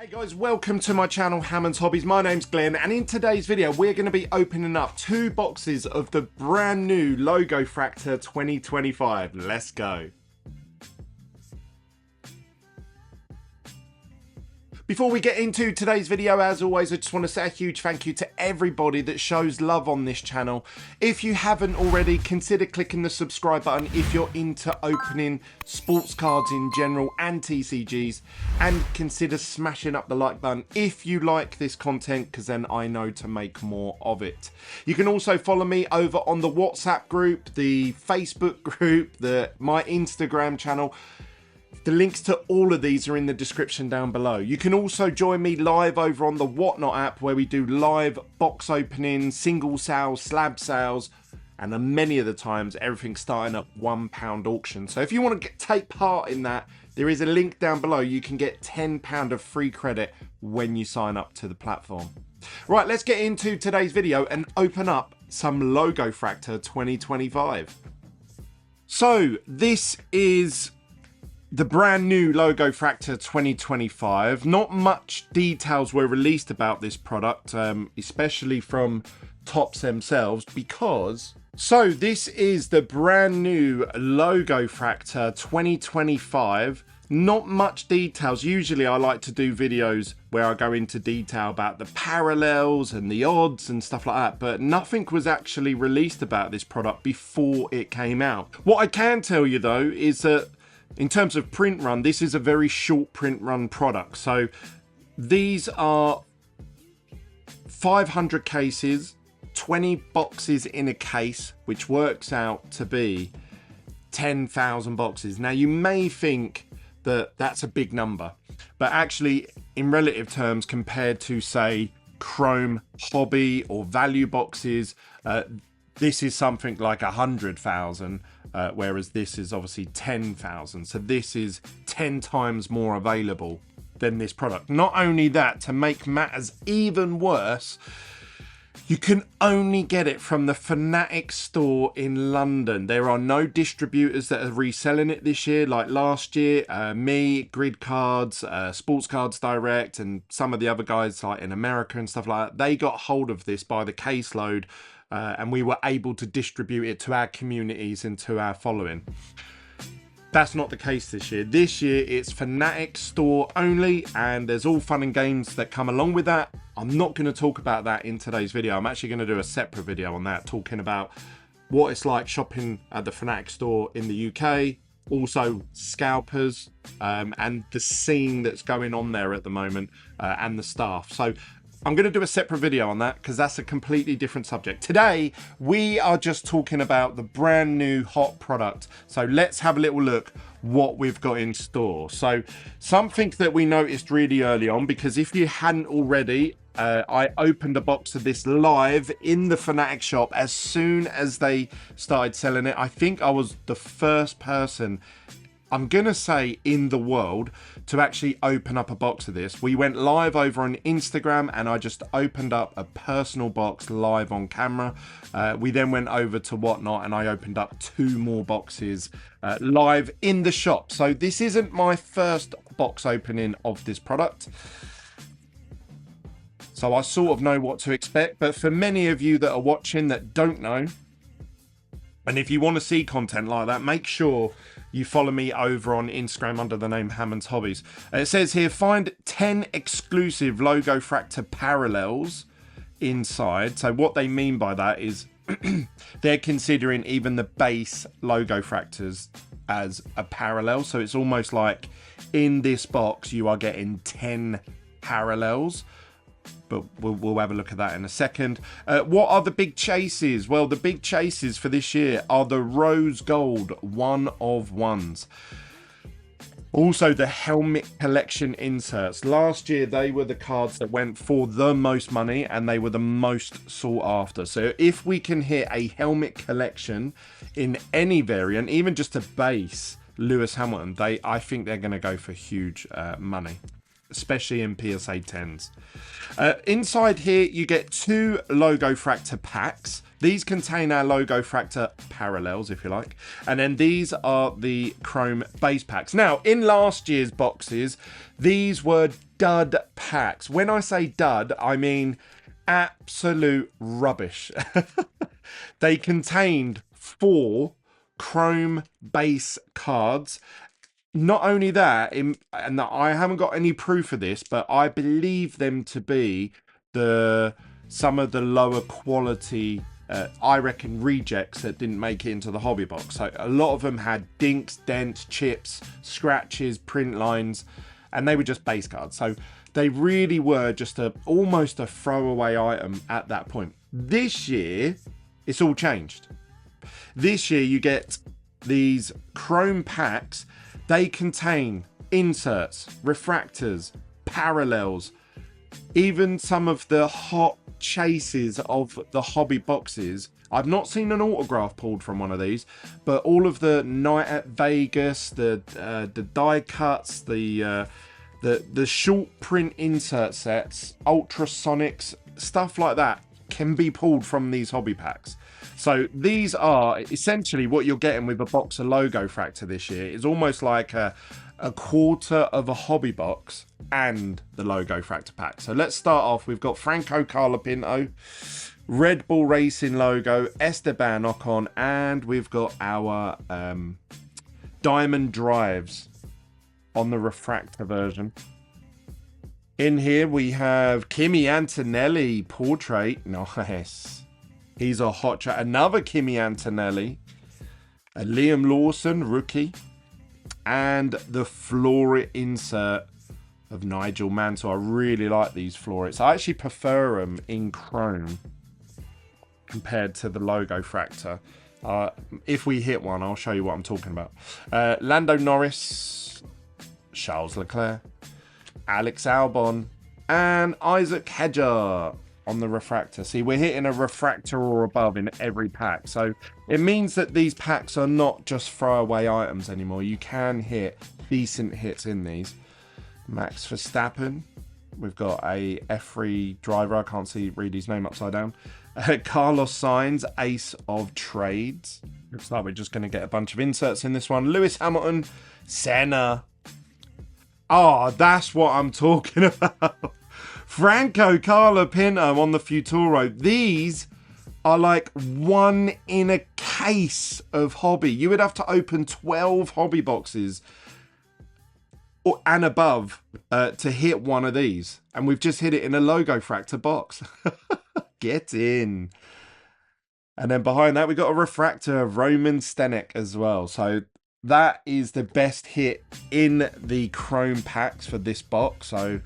Hey guys, welcome to my channel Hammond's Hobbies. My name's Glenn, and in today's video we're going to be opening up 2 boxes of the brand new Logofractor 2025. Let's go. Before we get into today's video, as always, I just want to say a huge thank you to everybody that shows love on this channel. If you haven't already, consider clicking the subscribe button if you're into opening sports cards in general and TCGs, and consider smashing up the like button if you like this content, because then I know to make more of it. You can also follow me over on the WhatsApp group, the Facebook group, my Instagram channel. The links to all of these are in the description down below. You can also join me live over on the Whatnot app, where we do live box openings, single sales, slab sales, and then many of the times everything's starting at £1 auction. So if you want to take part in that, there is a link down below. You can get £10 of free credit when you sign up to the platform. Right, let's get into today's video and open up some Logofractor 2025. So this is the brand new Logofractor 2025. Not much details were released about this product, especially from Topps themselves, because... So this is the brand new Logofractor 2025. Not much details. Usually I like to do videos where I go into detail about the parallels and the odds and stuff like that, but nothing was actually released about this product before it came out. What I can tell you though is that in terms of print run, this is a very short print run product. So these are 500 cases, 20 boxes in a case, which works out to be 10,000 boxes. Now you may think that that's a big number, but actually in relative terms, compared to say Chrome hobby or value boxes, this is something like 100,000. Whereas this is obviously 10,000. So this is 10 times more available than this product. Not only that, to make matters even worse, you can only get it from the Fnatic store in London. There are no distributors that are reselling it this year like last year. Me, Grid Cards, Sports Cards Direct, and some of the other guys like in America and stuff like that, they got hold of this by the caseload. And we were able to distribute it to our communities and to our following. That's not the case this year. This year it's Fnatic store only, and there's all fun and games that come along with that. I'm not going to talk about that in today's video. I'm actually going to do a separate video on that, talking about what it's like shopping at the Fnatic store in the UK, also scalpers, and the scene that's going on there at the moment, and the staff. So I'm going to do a separate video on that because that's a completely different subject. Today, we are just talking about the brand new hot product. So let's have a little look what we've got in store. So something that we noticed really early on, because if you hadn't already, I opened a box of this live in the Fnatic shop as soon as they started selling it. I think I was the first person, I'm gonna say, in the world to actually open up a box of this. We went live over on Instagram and I just opened up a personal box live on camera. We then went over to Whatnot and I opened up 2 more boxes live in the shop. So this isn't my first box opening of this product, so I sort of know what to expect. But for many of you that are watching that don't know, and if you want to see content like that, make sure you follow me over on Instagram under the name Hammond's Hobbies. It says here, find 10 exclusive Logofractor parallels inside. So what they mean by that is they're considering even the base Logofractors as a parallel. So it's almost like in this box you are getting 10 parallels. But we'll have a look at that in a second. What are the big chases? Well, the big chases for this year are the Rose Gold One of Ones. Also, the Helmet Collection inserts. Last year, they were the cards that went for the most money, and they were the most sought after. So if we can hit a Helmet Collection in any variant, even just a base Lewis Hamilton, I think they're going to go for huge money. especially in PSA 10s. Inside here, you get 2 Logofractor packs. These contain our Logofractor parallels, if you like. And then these are the chrome base packs. Now, in last year's boxes, these were dud packs. When I say dud, I mean absolute rubbish. They contained 4 chrome base cards. Not only that, and I haven't got any proof of this, but I believe them to be some of the lower quality, I reckon, rejects that didn't make it into the hobby box. So a lot of them had dinks, dents, chips, scratches, print lines, and they were just base cards. So they really were just almost a throwaway item at that point. This year, it's all changed. This year, you get these chrome packs. They contain inserts, refractors, parallels, even some of the hot chases of the hobby boxes. I've not seen an autograph pulled from one of these, but all of the Night at Vegas, the die cuts, the short print insert sets, ultrasonics, stuff like that can be pulled from these hobby packs. So these are essentially what you're getting with a box of Logofractor this year. It's almost like a quarter of a hobby box and the Logofractor pack. So let's start off. We've got Franco Colapinto, Red Bull Racing logo, Esteban Ocon, and we've got our diamond drives on the refractor version. In here we have Kimi Antonelli portrait. Nice. He's a hot shot. Another Kimi Antonelli, a Liam Lawson rookie, and the Florit insert of Nigel Mansell. I really like these Florits. I actually prefer them in chrome compared to the Logofractor. If we hit one, I'll show you what I'm talking about. Lando Norris, Charles Leclerc, Alex Albon, and Isaac Hedger on the refractor. See, we're hitting a refractor or above in every pack. So it means that these packs are not just throwaway items anymore. You can hit decent hits in these. Max Verstappen. We've got a F3 driver. I can't read his name upside down. Carlos Sainz, Ace of Trades. Looks like we're just going to get a bunch of inserts in this one. Lewis Hamilton, Senna. Oh, that's what I'm talking about. Franco Colapinto on the Futuro. These are like one in a case of hobby. You would have to open 12 hobby boxes and above to hit one of these. And we've just hit it in a Logofractor box. Get in. And then behind that, we got a refractor of Roman Stenek as well. So that is the best hit in the chrome packs for this box. So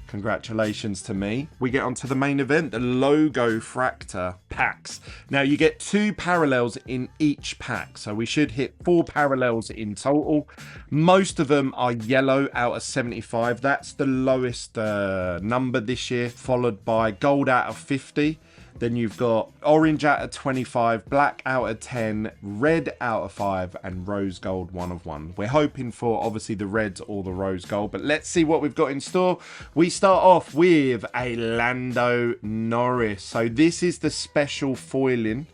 congratulations to me. We get onto the main event, the Logofractor packs. Now you get 2 parallels in each pack, so we should hit 4 parallels in total. Most of them are yellow out of 75. That's the lowest number this year, followed by gold out of 50. Then you've got orange out of 25, black out of 10, red out of 5, and rose gold 1 of 1. We're hoping for obviously the reds or the rose gold, but let's see what we've got in store. We start off with a Lando Norris. So this is the special foiling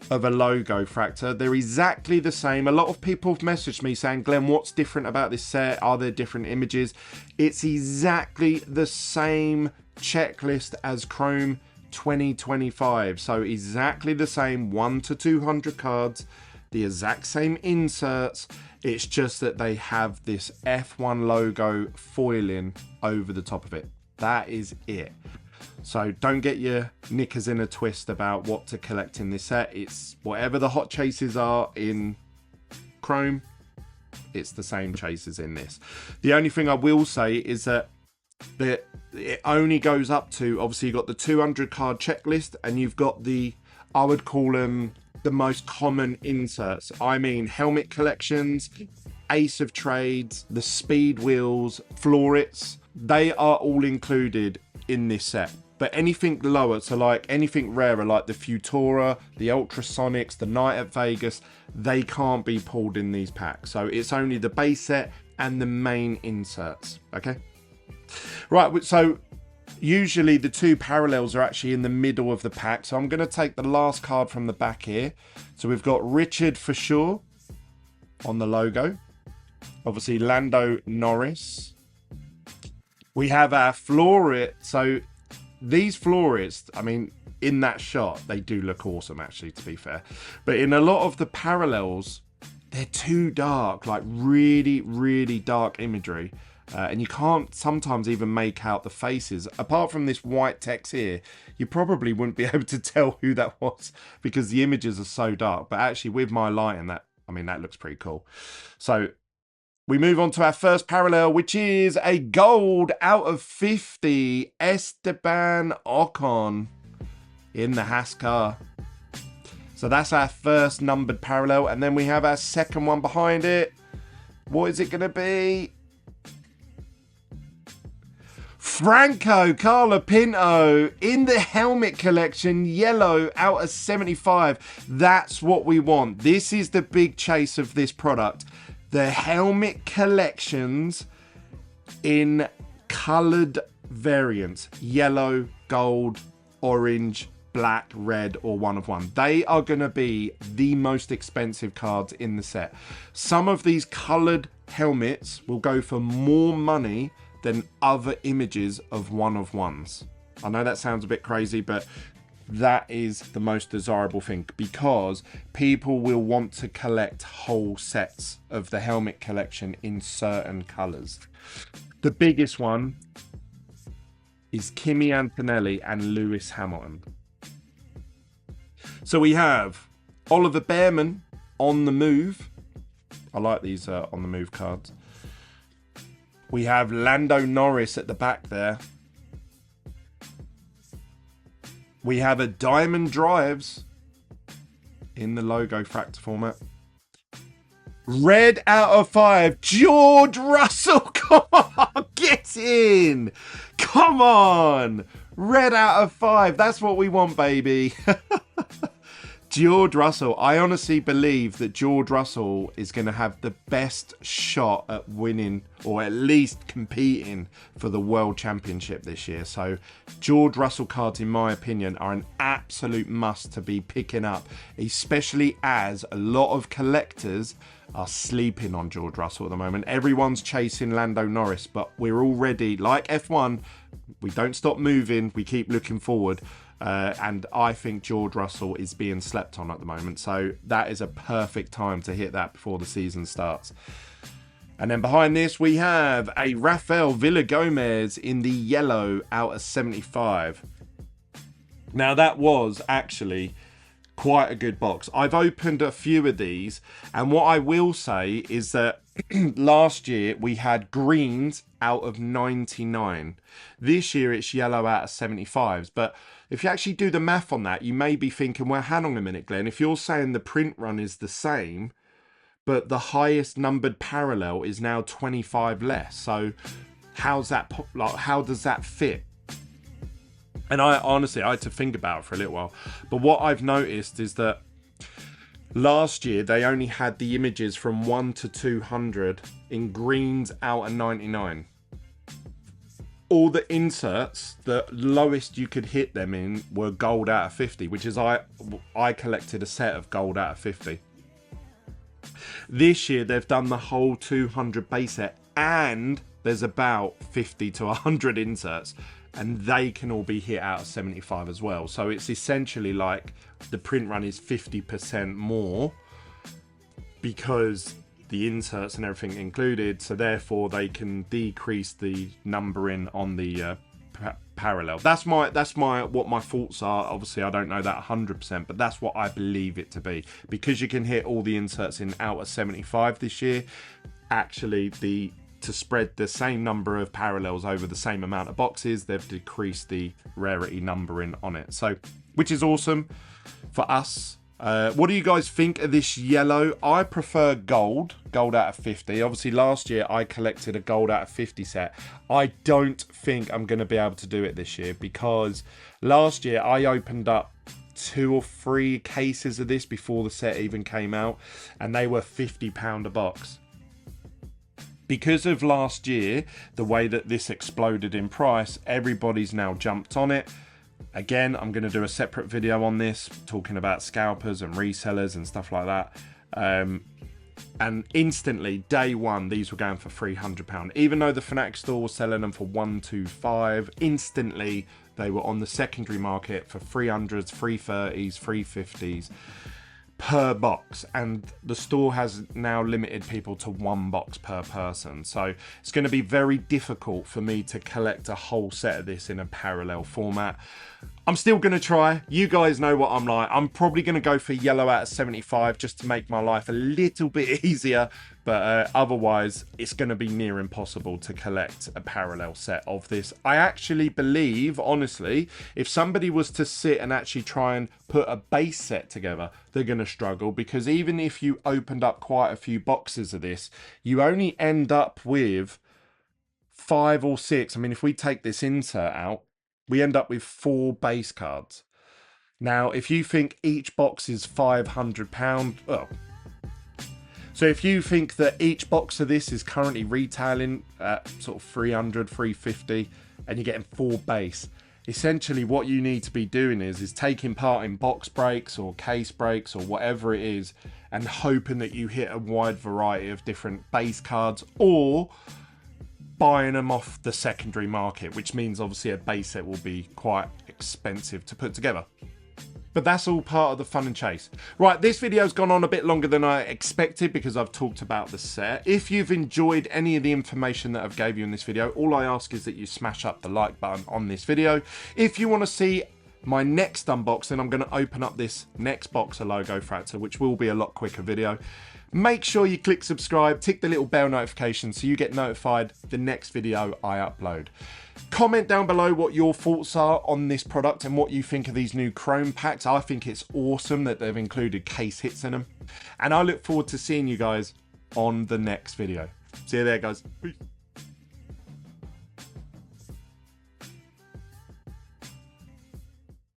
of a Logofractor. They're exactly the same. A lot of people have messaged me saying, Glenn, what's different about this set? Are there different images? It's exactly the same checklist as Chrome 2025, so exactly the same 1 to 200 cards, the exact same inserts. It's just that they have this F1 logo foiling over the top of it. That is it. So don't get your knickers in a twist about what to collect in this set. It's whatever the hot chases are in Chrome, it's the same chases in this. The only thing I will say is that it only goes up to, obviously you've got the 200 card checklist, and you've got the, I would call them the most common inserts. I mean helmet collections, Ace of Trades, the speed wheels, Florits, they are all included in this set. But anything lower, so like anything rarer like the Futura, the Ultrasonics, the Night at Vegas, they can't be pulled in these packs. So it's only the base set and the main inserts, okay? Right, so usually the two parallels are actually in the middle of the pack. So I'm going to take the last card from the back here. So we've got Richard for sure on the logo. Obviously Lando Norris. We have our Florit. So these Florits, I mean, in that shot, they do look awesome, actually, to be fair. But in a lot of the parallels, they're too dark, like really, really dark imagery. And you can't sometimes even make out the faces. Apart from this white text here, you probably wouldn't be able to tell who that was because the images are so dark. But actually with my lighting, that looks pretty cool. So we move on to our first parallel, which is a gold out of 50 Esteban Ocon in the Haas car. So that's our first numbered parallel. And then we have our second one behind it. What is it going to be? Franco Colapinto in the helmet collection, yellow out of 75. That's what we want. This is the big chase of this product. The helmet collections in coloured variants. Yellow, gold, orange, black, red, or one of one. They are going to be the most expensive cards in the set. Some of these coloured helmets will go for more money than other images of one of ones. I know that sounds a bit crazy, but that is the most desirable thing because people will want to collect whole sets of the helmet collection in certain colours. The biggest one is Kimi Antonelli and Lewis Hamilton. So we have Oliver Bearman on the move. I like these on the move cards. We have Lando Norris at the back there. We have a Diamond Drives in the Logofractor format. Red out of 5, George Russell. Come on, get in. Come on. Red out of 5. That's what we want, baby. George Russell. I honestly believe that George Russell is going to have the best shot at winning or at least competing for the World Championship this year. So George Russell cards, in my opinion, are an absolute must to be picking up, especially as a lot of collectors are sleeping on George Russell at the moment. Everyone's chasing Lando Norris, but we're already, like F1, we don't stop moving, we keep looking forward. And I think George Russell is being slept on at the moment. So that is a perfect time to hit that before the season starts. And then behind this, we have a Rafael Villagomez in the yellow out of 75. Now that was actually quite a good box. I've opened a few of these. And what I will say is that last year we had greens out of 99. This year it's yellow out of 75s. But if you actually do the math on that, you may be thinking, well, hang on a minute, Glenn. If you're saying the print run is the same, but the highest numbered parallel is now 25 less. So how's that, how does that fit? And I honestly, I had to think about it for a little while. But what I've noticed is that last year they only had the images from 1 to 200 in greens out of 99. All the inserts, the lowest you could hit them in were gold out of 50, which is I collected a set of gold out of 50. This year they've done the whole 200 base set, and there's about 50 to 100 inserts, and they can all be hit out of 75 as well. So it's essentially like the print run is 50% more because the inserts and everything included, so therefore they can decrease the numbering on the parallel. That's what my thoughts are. Obviously I don't know that 100%, but that's what I believe it to be, because you can hit all the inserts in out of 75 this year. Actually, to spread the same number of parallels over the same amount of boxes, they've decreased the rarity numbering on it, so which is awesome for us. What do you guys think of this yellow? I prefer gold out of 50. Obviously last year I collected a gold out of 50 set. I don't think I'm going to be able to do it this year, because last year I opened up 2 or 3 cases of this before the set even came out, and they were £50 a box. Because of last year, the way that this exploded in price, everybody's now jumped on it. Again, I'm going to do a separate video on this, talking about scalpers and resellers and stuff like that. And instantly, day one, these were going for £300. Even though the Fnatic store was selling them for £125, instantly they were on the secondary market for 300s, 330s, 350s per box, and the store has now limited people to 1 box per person, so it's going to be very difficult for me to collect a whole set of this in a parallel format. I'm still going to try. You guys know what I'm like. I'm probably going to go for yellow out of 75 just to make my life a little bit easier, but otherwise it's going to be near impossible to collect a parallel set of this. I actually believe, honestly, if somebody was to sit and actually try and put a base set together, they're going to struggle, because even if you opened up quite a few boxes of this, you only end up with 5 or 6. I mean, if we take this insert out, we end up with 4 base cards. Now, if you think each box is £500, well, so if you think that each box of this is currently retailing at sort of 300, 350, and you're getting 4 base, essentially what you need to be doing is taking part in box breaks or case breaks or whatever it is, and hoping that you hit a wide variety of different base cards, or buying them off the secondary market, which means obviously a base set will be quite expensive to put together. But that's all part of the fun and chase. Right, this video's gone on a bit longer than I expected because I've talked about the set. If you've enjoyed any of the information that I've gave you in this video, all I ask is that you smash up the like button on this video. If you want to see my next unboxing, I'm going to open up this next box of Logofractor, which will be a lot quicker video. Make sure you click subscribe, tick the little bell notification so you get notified the next video I upload. Comment down below what your thoughts are on this product and what you think of these new chrome packs. I think it's awesome that they've included case hits in them. And I look forward to seeing you guys on the next video. See you there, guys. Peace.